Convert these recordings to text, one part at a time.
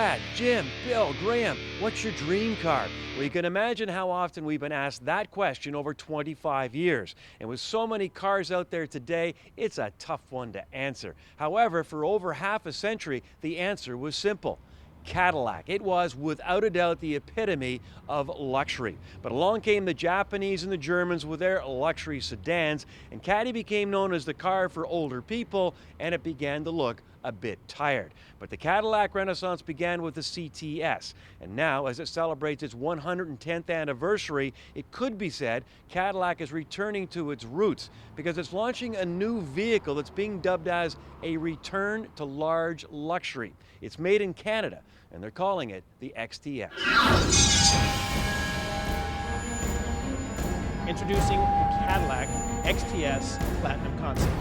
Dad, Jim, Bill, Graham, what's your dream car? Well, you can imagine how often we've been asked that question over 25 years. And with so many cars out there today, it's a tough one to answer. However, for over half a century, the answer was simple. Cadillac. It was, without a doubt, the epitome of luxury. But along came the Japanese and the Germans with their luxury sedans, and Caddy became known as the car for older people, and it began to look a bit tired. But the Cadillac Renaissance began with the CTS, and now, as it celebrates its 110th anniversary, it could be said Cadillac is returning to its roots because it's launching a new vehicle that's being dubbed as a return to large luxury. It's made in Canada, and they're calling it the XTS. Introducing the Cadillac XTS Platinum Concept.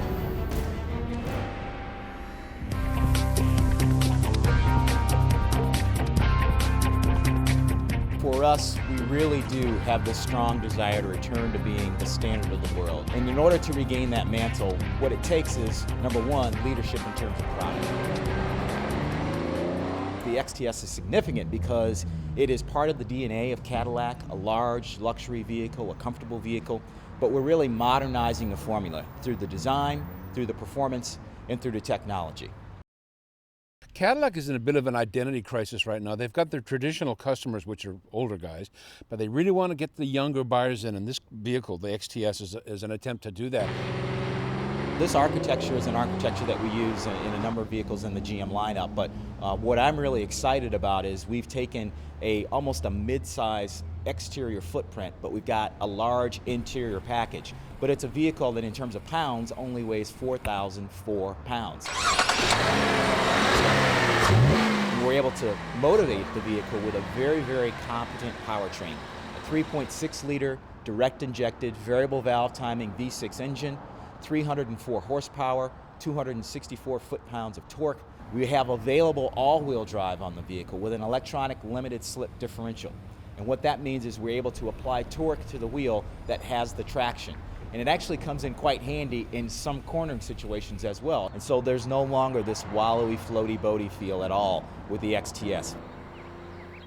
For us, we really do have this strong desire to return to being the standard of the world. And in order to regain that mantle, what it takes is, number one, leadership in terms of product. The XTS is significant because it is part of the DNA of Cadillac, a large luxury vehicle, a comfortable vehicle, but we're really modernizing the formula through the design, through the performance, and through the technology. Cadillac is in a bit of an identity crisis right now. They've got their traditional customers, which are older guys, but they really want to get the younger buyers in, and this vehicle, the XTS, is an attempt to do that. This architecture is an architecture that we use in a number of vehicles in the GM lineup, but what I'm really excited about is we've taken almost a mid-size exterior footprint, but we've got a large interior package. But it's a vehicle that in terms of pounds only weighs 4,004 pounds. We're able to motivate the vehicle with a very, very competent powertrain. A 3.6-liter direct injected variable valve timing V6 engine, 304 horsepower, 264 foot-pounds of torque. We have available all-wheel drive on the vehicle with an electronic limited slip differential. And what that means is we're able to apply torque to the wheel that has the traction. And it actually comes in quite handy in some cornering situations as well. And so there's no longer this wallowy, floaty, boaty feel at all with the XTS.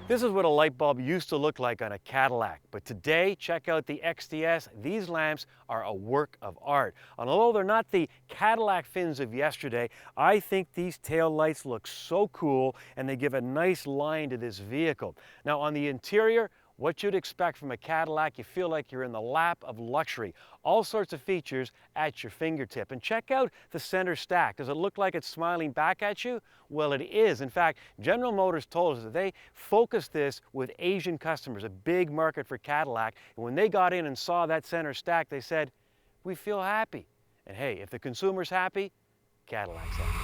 This is what a light bulb used to look like on a Cadillac, but today, check out the XTS. These lamps are a work of art. And although they're not the Cadillac fins of yesterday, I think these tail lights look so cool and they give a nice line to this vehicle. Now on the interior, what you'd expect from a Cadillac, you feel like you're in the lap of luxury. All sorts of features at your fingertip. And check out the center stack. Does it look like it's smiling back at you? Well, it is. In fact, General Motors told us that they focused this with Asian customers, a big market for Cadillac. And when they got in and saw that center stack, they said, we feel happy. And hey, if the consumer's happy, Cadillac's happy.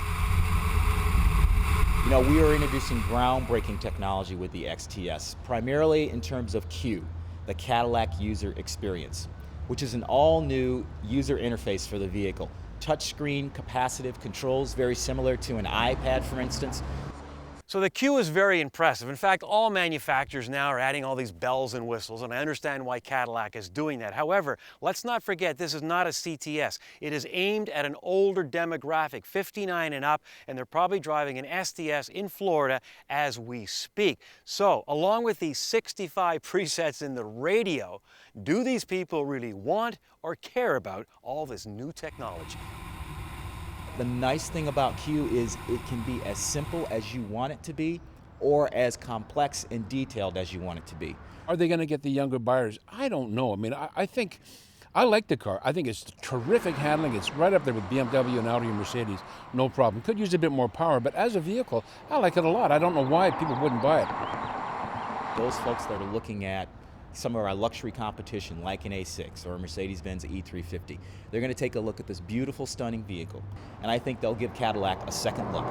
You know, we are introducing groundbreaking technology with the XTS, primarily in terms of Q, the Cadillac User Experience, which is an all-new user interface for the vehicle. Touchscreen capacitive controls, very similar to an iPad, for instance. So the Q is very impressive. In fact, all manufacturers now are adding all these bells and whistles, and I understand why Cadillac is doing that. However, let's not forget this is not a CTS. It is aimed at an older demographic, 59 and up, and they're probably driving an STS in Florida as we speak. So, along with these 65 presets in the radio, do these people really want or care about all this new technology? The nice thing about Q is it can be as simple as you want it to be or as complex and detailed as you want it to be. Are they going to get the younger buyers? I don't know. I mean, I think, I like the car. I think it's terrific handling. It's right up there with BMW and Audi and Mercedes. No problem. Could use a bit more power, but as a vehicle, I like it a lot. I don't know why people wouldn't buy it. Those folks that are looking at some of our luxury competition like an A6 or a Mercedes-Benz E350, they're going to take a look at this beautiful, stunning vehicle, and I think they'll give Cadillac a second look.